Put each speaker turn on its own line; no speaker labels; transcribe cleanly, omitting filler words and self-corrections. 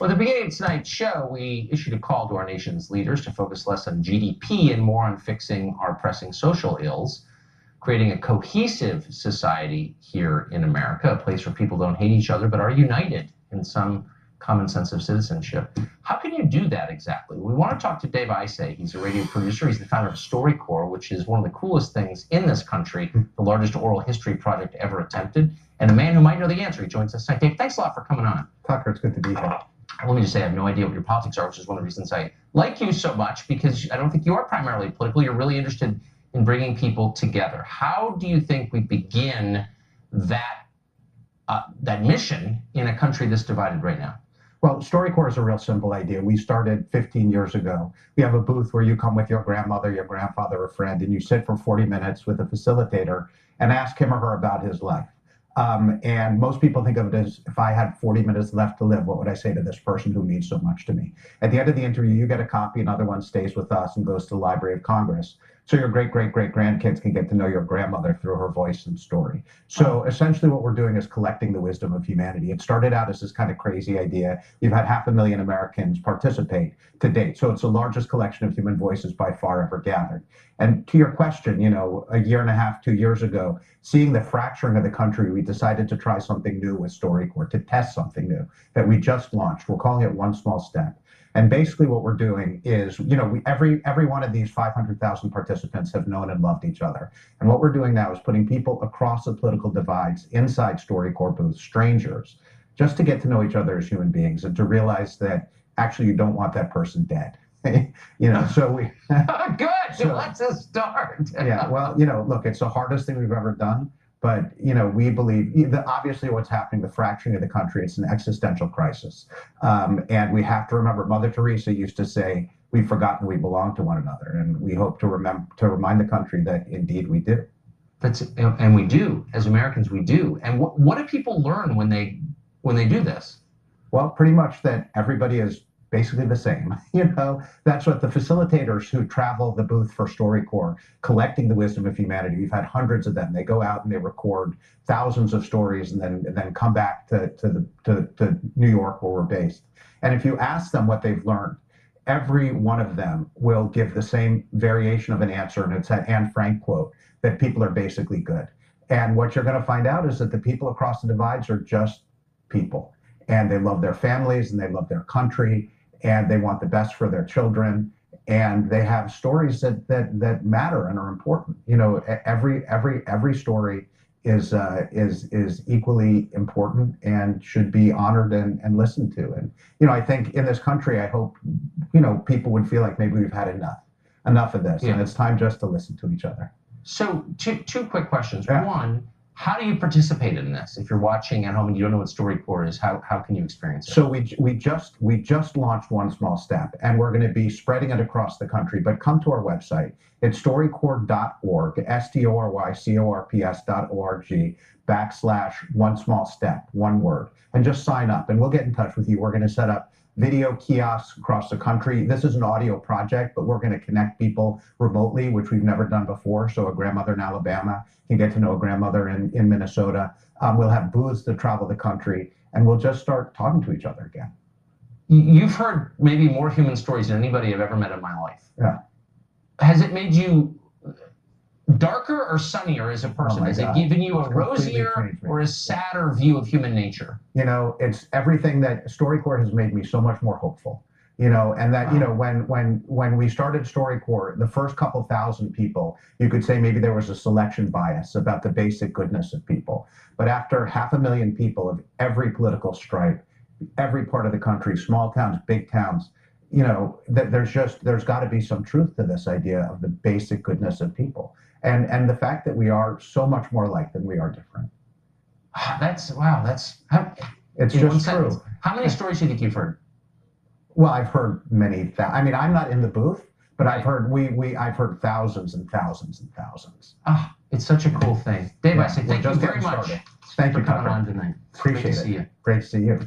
Well, at the beginning of tonight's show, we issued a call to our nation's leaders to focus less on GDP and more on fixing our pressing social ills, creating a cohesive society here in America, a place where people don't hate each other but are united in some common sense of citizenship. How can you do that exactly? We want to talk to Dave Isay. He's a radio producer. He's the founder of StoryCorps, which is one of the coolest things in this country, the largest oral history project ever attempted, and a man who might know the answer. He joins us tonight. Dave, thanks a lot for coming on.
Tucker, it's good to be here.
Let me just say, I have no idea what your politics are, which is one of the reasons I like you so much, because I don't think you are primarily political. You're really interested in bringing people together. How do you think we begin that mission in a country that's divided right now?
Well, StoryCorps is a real simple idea. We started 15 years ago. We have a booth where you come with your grandmother, your grandfather, or friend, and you sit for 40 minutes with a facilitator and ask him or her about his life. And most people think of it as, if I had 40 minutes left to live, what would I say to this person who means so much to me? At the end of the interview, you get a copy, another one stays with us and goes to the Library of Congress. So your great-great-great-grandkids can get to know your grandmother through her voice and story. So essentially what we're doing is collecting the wisdom of humanity. It started out as this kind of crazy idea. You've had 500,000 Americans participate to date. So it's the largest collection of human voices by far ever gathered. And to your question, you know, a year and a half, 2 years ago, seeing the fracturing of the country, we decided to try something new with StoryCorps, to test something new that we just launched. We're calling it One Small Step. And basically what we're doing is, you know, every one of these 500,000 participants have known and loved each other. And what we're doing now is putting people across the political divides inside StoryCorps booths, strangers, just to get to know each other as human beings and to realize that actually you don't want that person dead. You know, so we...
Good, so let's start.
Yeah, well, you know, look, it's the hardest thing we've ever done. But, you know, we believe that obviously what's happening, the fracturing of the country, it's an existential crisis. And we have to remember, Mother Teresa used to say, we've forgotten we belong to one another. And we hope to remind the country that indeed we do.
And we do, as Americans, we do. And what do people learn when they do this?
Well, pretty much that everybody is basically the same. You know, that's what the facilitators who travel the booth for StoryCorps, collecting the wisdom of humanity. We've had hundreds of them. They go out and they record thousands of stories and then come back to New York, where we're based. And if you ask them what they've learned, every one of them will give the same variation of an answer. And it's that Anne Frank quote that people are basically good. And what you're going to find out is that the people across the divides are just people. And they love their families and they love their country. And they want the best for their children, and they have stories that matter and are important. You know, every story is equally important and should be honored and listened to. And you know, I think in this country, I hope, you know, people would feel like maybe we've had enough of this, and it's time just to listen to each other.
So two quick questions.
Yeah.
One, how do you participate in this? If you're watching at home and you don't know what StoryCorps is, how can you experience it?
So we just launched One Small Step, and we're going to be spreading it across the country. But come to our website. It's storycorps.org, STORYCORPS.org/One Small Step, one word, and just sign up, and we'll get in touch with you. We're going to set up video kiosks across the country. This is an audio project, but we're going to connect people remotely, which we've never done before. So a grandmother in Alabama can get to know a grandmother in Minnesota. We'll have booths that travel the country, and we'll just start talking to each other again.
You've heard maybe more human stories than anybody I've ever met in my life.
Yeah.
Has it made you darker or sunnier as a person? Has it given you a rosier or a sadder view of human nature?
You know, it's everything that StoryCorps has made me so much more hopeful. You know, and that, you know, when we started StoryCorps, the first couple thousand people, you could say maybe there was a selection bias about the basic goodness of people. But after 500,000 people of every political stripe, every part of the country, small towns, big towns, you know, there's got to be some truth to this idea of the basic goodness of people. And the fact that we are so much more alike than we are different.
It's
just true.
How many stories do you think you've heard?
Well, I've heard many. I mean, I'm not in the booth, but I've heard I've heard thousands and thousands and thousands.
Ah, it's such a cool thing. Dave, I say thank you very much.
Thank you
for coming on tonight.
Appreciate it.
Great to see you.
Great to see you.